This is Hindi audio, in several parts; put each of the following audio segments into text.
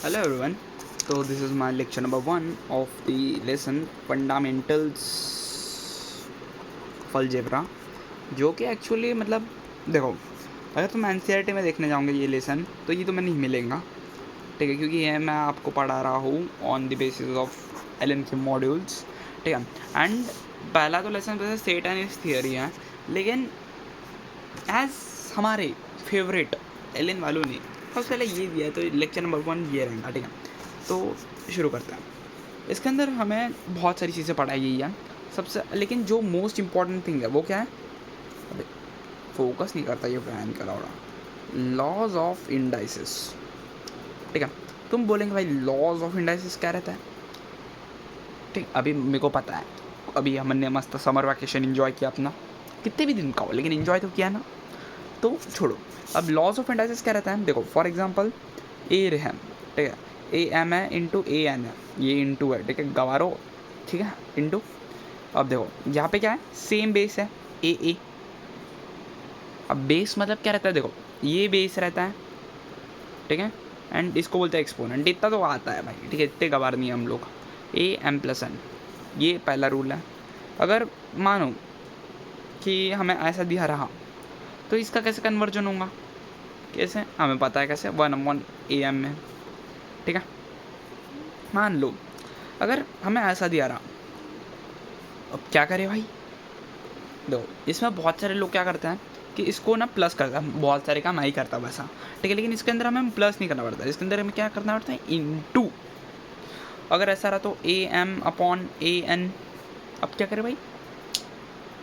Hello everyone. So this is my lecture number 1 of the lesson Fundamentals of Algebra, जो कि एक्चुअली मतलब देखो, अगर तुम एनसीईआरटी में देखने जाओगे ये लेसन तो ये तुम्हें नहीं मिलेगा, ठीक है, क्योंकि ये मैं आपको पढ़ा रहा हूँ on the basis of Allen के मॉड्यूल्स, ठीक है। एंड पहला तो लेसन वैसे सेट एंड इस थियरी है, लेकिन एज हमारे फेवरेट एलन वालों ने सबसे पहले ये दिया है तो लेक्चर नंबर 1 ये रहेगा, ठीक है। तो शुरू करते हैं। इसके अंदर हमें बहुत सारी चीज़ें पढ़ाई गई है सबसे, लेकिन जो मोस्ट इम्पॉर्टेंट थिंग है वो क्या है, अबे फोकस नहीं करता ये फैन का लौड़ा, लॉज ऑफ इंडाइसिस, ठीक है। तुम बोलेंगे भाई लॉज ऑफ इंडाइसिस क्या रहता है, ठीक। अभी मेरे को पता है, अभी हमने मस्त समर वैकेशन इन्जॉय किया अपना, कितने भी दिन का हो लेकिन इन्जॉय तो किया ना, तो छोड़ो। अब लॉज ऑफ इंडाइसिस क्या रहता है, देखो फॉर एग्जांपल ए रहम, ठीक है, ए एम है इंटू ए एन है, ये इंटू है, ठीक है, गवारो, ठीक है, इंटू। अब देखो यहाँ पे क्या है, सेम बेस है ए। अब बेस मतलब क्या रहता है, देखो ये बेस रहता है, ठीक है, एंड इसको बोलते हैं एक्सपोनेंट। इतना तो आता है भाई, ठीक है, इतने गवार नहीं है हम लोग। ए एम प्लस एन, ये पहला रूल है। अगर मानो कि हमें ऐसा दिया रहा तो इसका कैसे कन्वर्जन होगा, कैसे हमें पता है कैसे, 1/1 ए एम में, ठीक है। मान लो अगर हमें ऐसा दिया रहा, अब क्या करें भाई, दो इसमें बहुत सारे लोग क्या करते हैं कि इसको ना प्लस करता है, बहुत सारे काम नहीं करता वैसा, ठीक है, लेकिन इसके अंदर हमें प्लस नहीं करना पड़ता, इसके अंदर हमें क्या करना पड़ता है, इनटू। अगर ऐसा रहा तो A M upon A N. अब क्या करें भाई,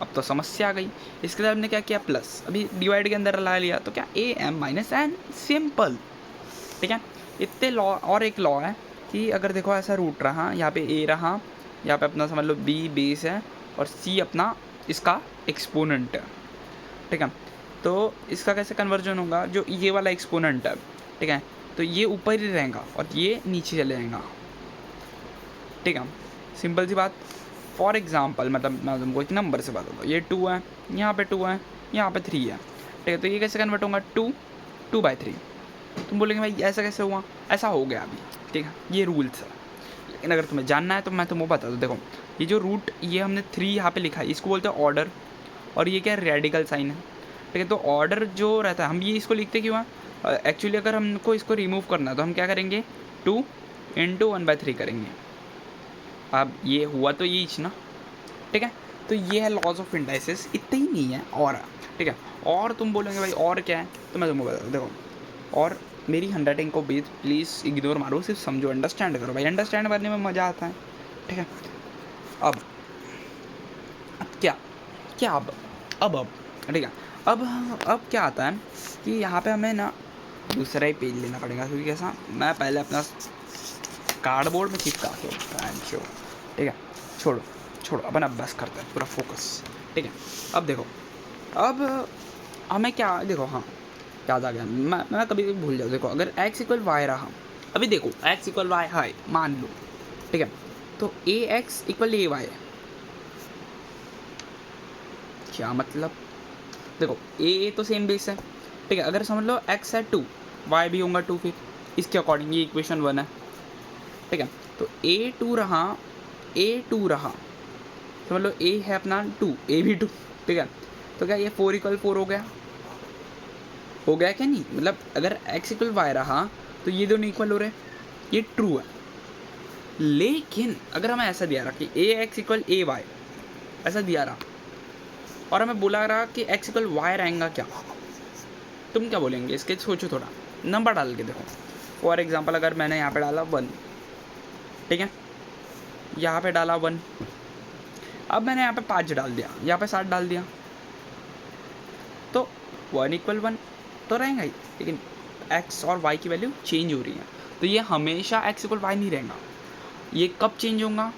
अब तो समस्या आ गई। इसके अंदर हमने क्या किया, प्लस, अभी डिवाइड के अंदर ला लिया तो क्या, A M minus N, simple, ठीक है। इतने लॉ, और एक लॉ है कि अगर देखो ऐसा रूट रहा, यहाँ पे ए रहा, यहाँ पे अपना समझ लो बी बेस है और सी अपना इसका एक्सपोनेंट है, ठीक है। तो इसका कैसे कन्वर्जन होगा, जो ये वाला एक्सपोनेंट है, ठीक है, तो ये ऊपर ही रहेगा और ये नीचे चले जाएगा, ठीक है, सिंपल सी बात। फॉर एग्जाम्पल मतलब मैं तुमको एक नंबर से बताता हूँ, ये 2 है, यहाँ पे 2 है, यहाँ पे 3 है, ठीक है, तो ये कैसे कन्वर्ट होगा, 2/3। तुम बोलेंगे भाई ऐसा कैसे हुआ, ऐसा हो गया अभी, ठीक है, ये रूल्स है। लेकिन अगर तुम्हें जानना है तो मैं तुमको बता दूँ, देखो ये जो रूट, ये हमने 3 यहाँ पे लिखा है, इसको बोलते हैं ऑर्डर, और ये क्या है, रेडिकल साइन है, ठीक है। तो ऑर्डर जो रहता है, हम ये इसको लिखते क्यों है, एक्चुअली अगर हमको इसको रिमूव करना है तो हम क्या करेंगे, 2 × 1/3 करेंगे। अब ये हुआ तो ये ना, ठीक है। तो ये है लॉज ऑफ इंडाइसिस, इतना ही नहीं है और, ठीक है। और तुम बोलेंगे भाई और क्या है, तो मैं तुमको बता दूँ, देखो और मेरी हैंडराइटिंग को भी प्लीज़ इग्नोर मारो, सिर्फ समझो, अंडरस्टैंड करो भाई, अंडरस्टैंड करने में मज़ा आता है, ठीक है। अब क्या क्या अब ठीक है। अब क्या आता है कि यहाँ पे हमें ना दूसरा ही पेज लेना पड़ेगा, क्योंकि कैसा, मैं पहले अपना कार्डबोर्ड में चिपका के, ठीक है, छोड़ो अपन अभ्यास करते हैं, पूरा फोकस, ठीक है। अब देखो, अब हमें क्या, देखो हाँ याद आ गया, मैं कभी कभी भूल जाऊँ, देखो अगर x = y रहा, अभी देखो x = y है मान लो, ठीक है, तो ax = ay, क्या मतलब, देखो a तो सेम बेस है, ठीक है, अगर समझ लो x है 2, y भी होगा 2, फिर इसके अकॉर्डिंग ये इक्वेशन 1 है, ठीक है। तो a2 रहा, समझ लो a है अपना 2, a भी 2, ठीक है, तो क्या ये 4 = 4 हो गया क्या, नहीं, मतलब अगर x = y रहा तो ये दोनों इक्वल हो रहे, ये ट्रू है। लेकिन अगर हमें ऐसा दिया रहा कि ax = ay, ऐसा दिया रहा और हमें बोला रहा कि x = y रहेगा क्या, तुम क्या बोलेंगे, इसके सोचो थोड़ा, नंबर डाल के देखो। फॉर एग्जांपल अगर मैंने यहाँ पे डाला 1, ठीक है, यहाँ पे डाला 1, अब मैंने यहाँ पे 5 डाल दिया, यहाँ पे 7 डाल दिया, तो 1 = 1 तो रहेगा ही, लेकिन x और y की वैल्यू चेंज हो रही है, तो ये हमेशा x = y नहीं रहेगा, ये कब चेंज होगा,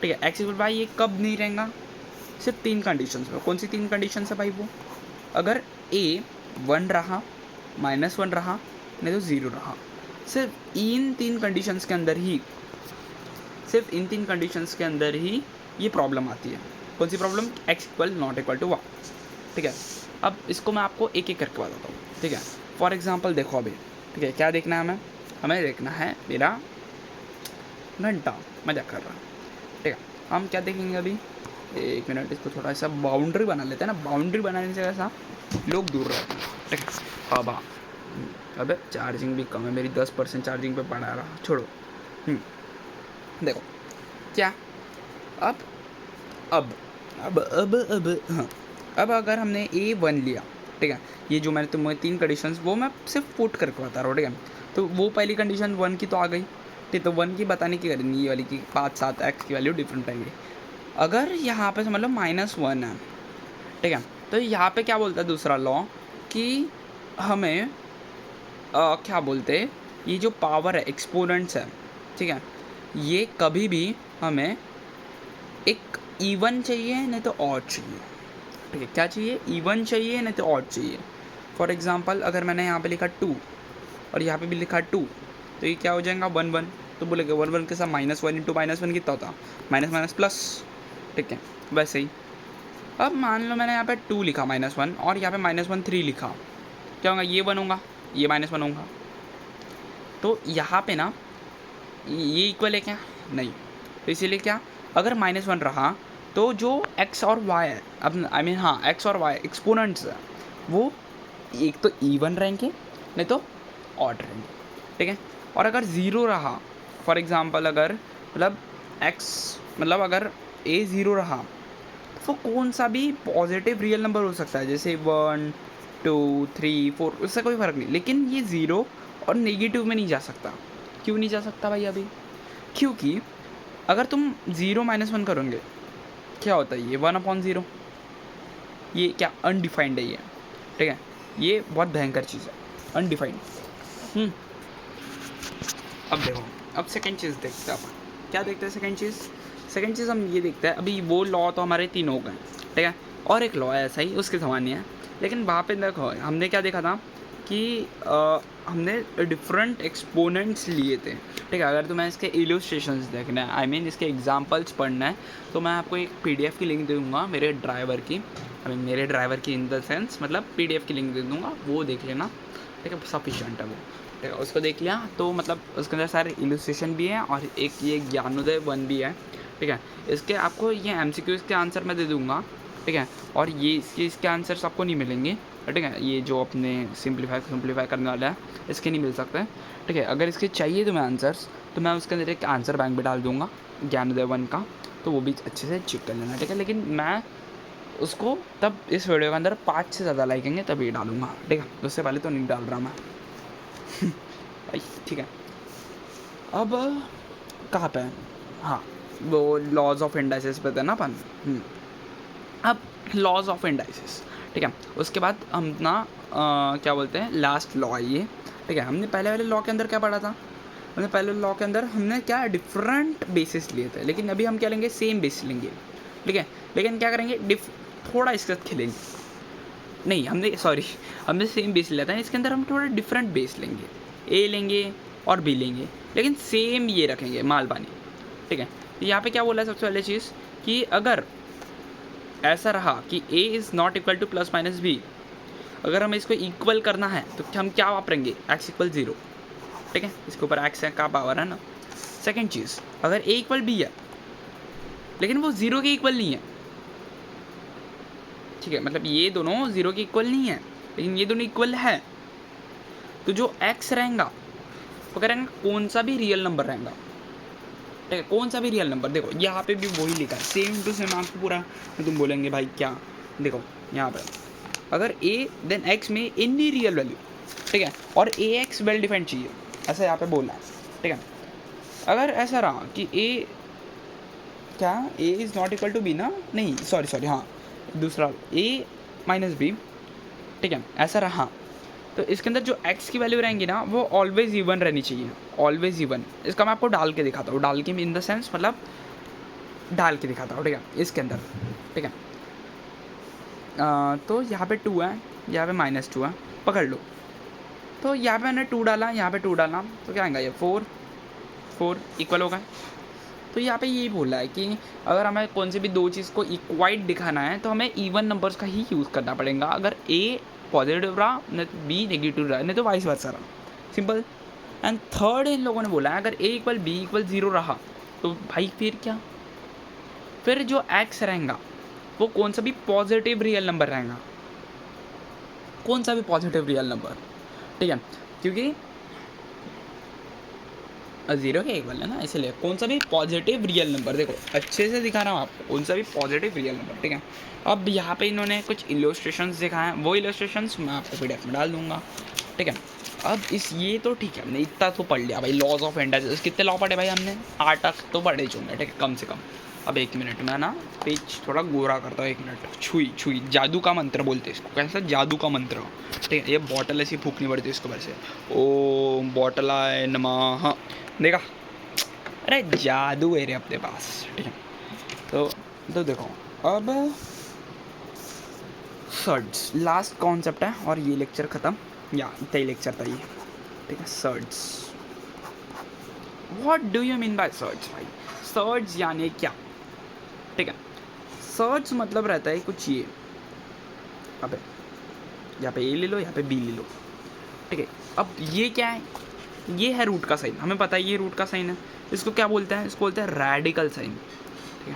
ठीक है, x = y ये कब नहीं रहेगा, सिर्फ 3 कंडीशंस में। कौन सी 3 कंडीशन है भाई, वो अगर a 1 रहा, -1 रहा, नहीं तो 0 रहा, सिर्फ इन 3 कंडीशंस के अंदर ही ये प्रॉब्लम आती है। कौन सी प्रॉब्लम, x = y, ठीक है। अब इसको मैं आपको एक एक करके बताता हूँ, ठीक है। फॉर एग्जांपल देखो अभी, ठीक है, क्या देखना है हमें, हमें देखना है मेरा घंटा, मजाक कर रहा, ठीक है। हम क्या देखेंगे अभी, 1 मिनट, इसको थोड़ा सा बाउंड्री बना लेते हैं ना, बाउंड्री बनाने से ऐसा लोग दूर रहते हैं, ठीक है। अब हाँ, अबे चार्जिंग भी कम है मेरी, 10% चार्जिंग पे पड़ा रहा, छोड़ो। देखो क्या, अब अब हाँ, अब अगर हमने A1 लिया, ठीक है, ये जो मैंने तुम्हें 3 कंडीशंस वो मैं सिर्फ पुट करके बता रहा हूँ, ठीक है। तो वो पहली कंडीशन 1 की तो आ गई, ठीक, तो 1 की बताने की करनी, ये वाली की 5 7 एक्स की वैल्यू डिफरेंट आएंगे। अगर यहाँ पे समझ लो -1 है, ठीक है, तो यहाँ पे क्या बोलता है दूसरा लॉ कि हमें क्या बोलते हैं, ये जो पावर है, एक्सपोनेंट्स है, ठीक है, ये कभी भी हमें एक इवन चाहिए नहीं तो ऑड चाहिए, ठीक है। क्या चाहिए, इवन चाहिए नहीं तो ऑड चाहिए। फॉर एग्जांपल अगर मैंने यहाँ पे लिखा 2 और यहाँ पे भी लिखा 2, तो ये क्या हो जाएगा 1 1, तो बोलेगा 1 1 के साथ -1 इंटू -1 कितना होता, माइनस माइनस प्लस, ठीक है। वैसे ही अब मान लो मैंने यहाँ पे 2 लिखा -1 और यहाँ पे -1 3 लिखा, क्या होगा, ये 1 होगा, ये -1 होगा। तो यहाँ पे ना ये इक्वल है क्या, नहीं, तो इसीलिए क्या, अगर -1 रहा तो जो x और y है, अब आई मीन हाँ x और y एक्सपोनेंट्स है, वो एक तो इवन रहेंगे नहीं तो ऑड रहेंगे, ठीक है। और अगर 0 रहा, फॉर एग्जांपल अगर मतलब x मतलब अगर a 0 रहा, तो कौन सा भी पॉजिटिव रियल नंबर हो सकता है, जैसे 1 2 3 4, उससे कोई फ़र्क नहीं, लेकिन ये 0 और नेगेटिव में नहीं जा सकता। क्यों नहीं जा सकता भाई अभी, क्योंकि अगर तुम 0 -1 करोगे, क्या होता है, ये 1/0, ये क्या अनडिफाइंड है ये, ठीक है, ये बहुत भयंकर चीज़ है, अनडिफाइंड। अब देखो, अब सेकंड चीज़ देखते हैं अपन, क्या देखते हैं सेकंड चीज़ हम ये देखते हैं, अभी वो लॉ तो हमारे 3 हो गए, ठीक है, और एक लॉ है ऐसा ही उसके समान ही है, लेकिन वहाँ पे देखो हमने क्या देखा था कि हमने डिफरेंट एक्सपोनेंट्स लिए थे, ठीक है। अगर तुम्हें इसके इलस्ट्रेशंस देखना है, आई मीन इसके एग्जांपल्स पढ़ना है, तो मैं आपको एक PDF की लिंक दे दूँगा मेरे ड्राइवर की, इन द सेंस मतलब PDF की लिंक दे दूँगा, वो देख लेना, ठीक है, सफिशेंट है वो, ठीक है। उसको देख लिया तो मतलब उसके अंदर सारे इलस्ट्रेशन भी हैं और एक ये ज्ञानोदय 1 भी है, ठीक है। इसके आपको ये MCQs के आंसर मैं दे दूँगा, ठीक है, और ये इसके आंसर्स आपको नहीं मिलेंगे, ठीक है। ये जो अपने सिंप्लीफाई करने वाला है, इसके नहीं मिल सकते, ठीक है। अगर इसके चाहिए तुम्हें आंसर्स, तो मैं उसके अंदर एक आंसर बैंक भी डाल दूँगा ज्ञानोदय 1 का, तो वो भी अच्छे से चेक कर लेना, ठीक है। लेकिन मैं उसको तब इस वीडियो के अंदर 5 से ज़्यादा लाइकेंगे तभी डालूँगा, ठीक है, उससे पहले तो नहीं डाल रहा मैं। ठीक है, अब कहाँ पे है, हाँ, वो लॉज ऑफ इंडाइसिस पे थे ना अपन। अब लॉज ऑफ इंडाइसिस, ठीक है, उसके बाद हम ना क्या बोलते हैं, लास्ट लॉ है ये, ठीक है। हमने पहले वाले लॉ के अंदर क्या पढ़ा था, हमने पहले लॉ के अंदर हमने क्या डिफरेंट बेसिस लिए थे, लेकिन अभी हम क्या लेंगे, सेम बेस लेंगे, ठीक है। लेकिन क्या करेंगे, थोड़ा इसके साथ खेलेंगे, नहीं हमने सेम बेस लिया था, इसके अंदर हम थोड़ा डिफरेंट बेस लेंगे, ए लेंगे और बी लेंगे, लेकिन सेम ये रखेंगे मालबानी, ठीक है। तो यहाँ पे क्या बोला है सबसे पहले चीज़ कि अगर ऐसा रहा कि a is not equal two plus minus b, अगर हमें इसको इक्वल करना है तो हम क्या वापरेंगे, x इक्वल 0, ठीक है, इसके ऊपर x है का पावर है ना। सेकंड चीज़, अगर a इक्वल b है लेकिन वो 0 के इक्वल नहीं है, ठीक है, मतलब ये दोनों 0 के इक्वल नहीं है लेकिन ये दोनों इक्वल है, तो जो x रहेगा वो करेंगे कौन सा भी रियल नंबर रहेगा, ठीक है, कौन सा भी रियल नंबर। देखो यहाँ पे भी वही लिखा है, सेम टू सेम आपको पूरा, तुम बोलेंगे भाई क्या, देखो यहाँ पे अगर a देन x में एनी रियल वैल्यू, ठीक है, और ax वेल डिफाइंड चाहिए, ऐसा यहाँ पे बोलना है, ठीक है। अगर ऐसा रहा कि a क्या, a is not equal to b ना, नहीं सॉरी हाँ, दूसरा a माइनस b, ठीक है, ऐसा रहा, तो इसके अंदर जो x की वैल्यू रहेंगी ना वो ऑलवेज इवन रहनी चाहिए, ऑलवेज इवन। इसका मैं आपको डाल के दिखाता हूँ, डाल के इन द सेंस मतलब डाल के दिखाता हूँ, ठीक है, इसके अंदर, ठीक है। तो यहाँ पे 2 है, यहाँ पे -2 है, पकड़ लो। तो यहाँ पे मैंने 2 डाला, यहाँ पे 2 डाला, तो क्या आएगा ये 4 इक्वल होगा। तो यहाँ पे यही बोल रहा है कि अगर हमें कौन सी भी दो चीज़ को इक्वाइट दिखाना है तो हमें इवन नंबर्स का ही यूज़ करना पड़ेगा। अगर a पॉजिटिव रहा नहीं तो b नेगेटिव रहा नहीं तो वाइस वर्सा रहा, सिंपल, एंड थर्ड इन लोगों ने बोला है अगर a इक्वल बी इक्वल 0 रहा तो भाई फिर क्या, फिर जो x रहेगा वो कौन सा भी पॉजिटिव रियल नंबर रहेगा, कौन सा भी पॉजिटिव रियल नंबर, ठीक है, क्योंकि 0 के इक्वल है ना, इसलिए कौन सा भी पॉजिटिव रियल नंबर, देखो अच्छे से दिखा रहा हूँ आपको, कौन सा भी पॉजिटिव रियल नंबर, ठीक है। अब यहाँ पे इन्होंने कुछ इलस्ट्रेशंस दिखाए हैं, वो इलस्ट्रेशंस मैं आपको पीडीएफ में डाल दूंगा, ठीक है। अब इस ये तो ठीक है, हमने इतना तो पढ़ लिया भाई, लॉज ऑफ एंडाइसिस कितने लॉ पढ़े भाई हमने, 8 तक तो पढ़े चुके, ठीक है, कम से कम। अब 1 मिनट में ना पेज थोड़ा गोरा करता हूँ, 1 मिनट, छुई छुई, जादू का मंत्र बोलते हैं इसको, कैसा जादू का मंत्र, ठीक है। ये बॉटल ऐसी फूकनी पड़ती है इसको बार से, ओ बॉटल आए नमः, देखा, अरे जादू है रे अपने पास, ठीक है। तो देखो अब सर्ड्स लास्ट कॉन्सेप्ट है और ये लेक्चर ख़त्म, या इतना ही लेक्चर था ये, ठीक है। Surds, what do you mean by surds भाई, सर्ड्स यानी क्या, ठीक है। सर्ड्स मतलब रहता है कुछ ये, अब यहाँ पे ए ले लो, यहाँ पे बी ले लो, ठीक है। अब ये क्या है, ये है रूट का साइन, हमें पता है ये रूट का साइन है, इसको क्या बोलते हैं, इसको बोलते हैं रेडिकल साइन, ठीक है,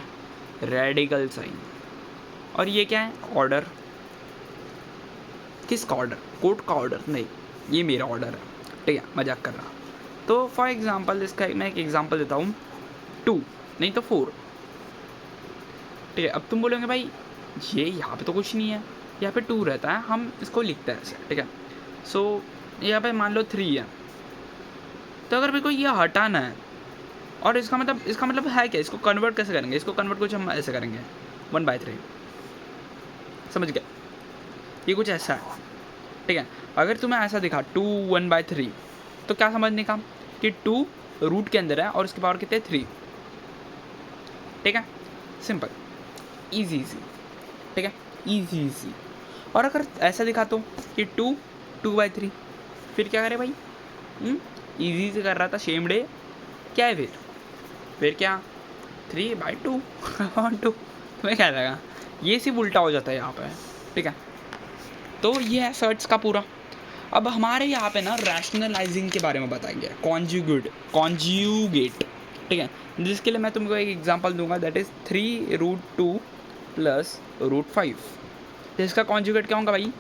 रेडिकल साइन। और ये क्या है, ऑर्डर, किसका ऑर्डर, कोर्ट का ऑर्डर नहीं, ये मेरा ऑर्डर है, ठीक है, मजाक कर रहा। तो फॉर एग्जांपल इसका मैं एक एग्जांपल देता हूँ, 2 नहीं तो 4, ठीक है। अब तुम बोलोगे भाई ये यहाँ पे तो कुछ नहीं है, यहाँ पे 2 रहता है, हम इसको लिखते हैं ऐसे, ठीक है। सो यहाँ पे मान लो 3 है, तो अगर मेरे को ये हटाना है और इसका मतलब है क्या, इसको कन्वर्ट कैसे करेंगे, इसको कन्वर्ट कुछ हम ऐसे करेंगे 1/3, समझ गए, ये कुछ ऐसा है, ठीक है। अगर तुम्हें ऐसा दिखा 2 1/3, तो क्या समझने का कि 2 रूट के अंदर है और उसके पावर कितने 3, ठीक है, सिंपल, इजी, ठीक है, इजी। और अगर ऐसा दिखा तो कि 2 2/3, फिर क्या करे भाई, इजी से कर रहा था, शेम डे क्या है, फिर क्या 3/2 2, तुम्हें क्या लगा, ये सिर्फ उल्टा हो जाता है यहाँ पे, ठीक है। तो ये है सर्ट्स का पूरा। अब हमारे यहाँ पे ना रैशनलाइजिंग के बारे में बताएंगे, कॉन्जुगेट, ठीक है, जिसके लिए मैं तुमको एक एग्जांपल दूंगा, दैट इज़ 3√2 + √5, तो इसका कॉन्जुगेट क्या होगा भाई,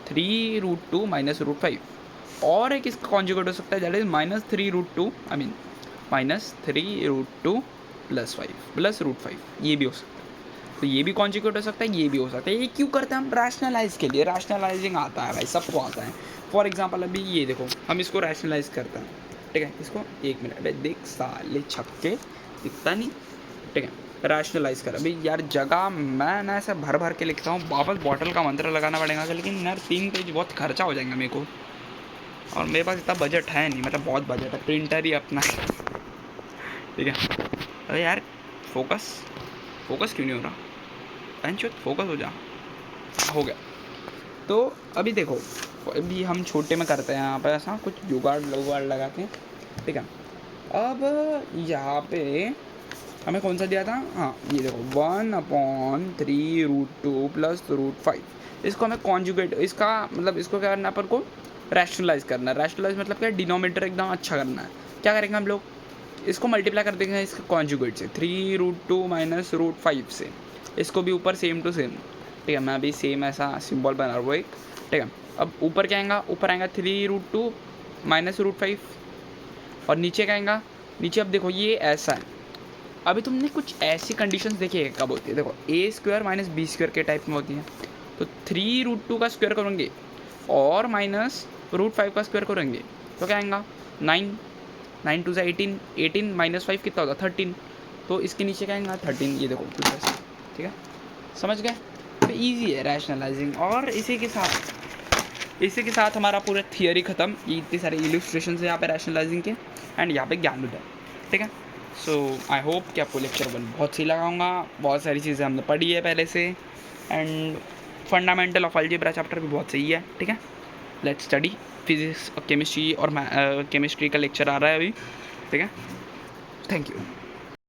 3√2 - √5, और एक इसका कॉन्जुगेट हो सकता है दैट इज़ -3√2 -3√2 + 5 + √5, ये भी हो सकता है। तो ये भी कॉन्जुगेट हो सकता है, ये भी हो सकता है। ये क्यों करते हैं हम, रैशनलाइज के लिए, रैशनलाइजिंग आता है भाई, सबको आता है। फॉर एग्जांपल अभी ये देखो, हम इसको रैशनलाइज करते हैं, ठीक है, इसको 1 मिनट भाई, देख साले छक्के, दिखता नहीं, ठीक है, रैशनलाइज कर। अभी यार जगह मैं ना ऐसे भर भर के लिखता हूँ, वापस बॉटल का मंत्र लगाना पड़ेगा, लेकिन यार 3 पेज बहुत खर्चा हो जाएगा मेरे को, और मेरे पास इतना बजट है नहीं, मतलब बहुत बजट है, प्रिंटर ही अपना है, ठीक है। अरे यार फोकस क्यों नहीं हो रहा, पेंचो फोकस हो गया। तो अभी देखो, अभी हम छोटे में करते हैं यहाँ पर ऐसा कुछ जुगाड़ लगा के, ठीक है। अब यहाँ पे हमें कौन सा दिया था, हाँ ये देखो 1/3√2 + √5, इसको हमें कॉन्जुगेट, इसका मतलब इसको क्या करना है, अपन को रैशनलाइज करना है। रैशनलाइज मतलब क्या, डिनोमिनेटर एकदम अच्छा करना है। क्या करेंगे हम लोग, इसको मल्टीप्लाई कर देंगे इसके कॉन्जुगेट से, 3√2 - √5 से, इसको भी ऊपर सेम टू सेम, ठीक है। मैं अभी सेम ऐसा सिंबल बना रहा हूँ एक, ठीक है। अब ऊपर क्या आएगा, ऊपर आएगा 3√2 - √5, और नीचे क्या आएगा, नीचे अब देखो ये ऐसा है। अभी तुमने कुछ ऐसी कंडीशंस देखी है कब होती है, देखो a² - b² के टाइप में होती है। तो 3√2 का स्क्वायर करेंगे और -√5 का स्क्वायर करेंगे तो क्या आएगा, 9 9 2 18, 18 - 5 कितना होता है 13, तो इसके नीचे क्या आएगा 13, ये देखो कुछ ऐसा, ठीक है, समझ गए। तो ईजी है रैशनलाइजिंग, और इसी के साथ हमारा पूरा थियरी ख़त्म। ये इतने सारे इलस्ट्रेशन है यहाँ पे रैशनलाइजिंग के, एंड यहाँ पे ज्ञान है, ठीक है। सो आई होप कि आपको लेक्चर 1 बहुत सही लगाऊंगा। बहुत सारी चीज़ें हमने पढ़ी है पहले से, and fundamental of algebra chapter भी बहुत सही है, ठीक है। लेट्स स्टडी फिजिक्स और केमिस्ट्री, और केमिस्ट्री का लेक्चर आ रहा है अभी, ठीक है। Thank you.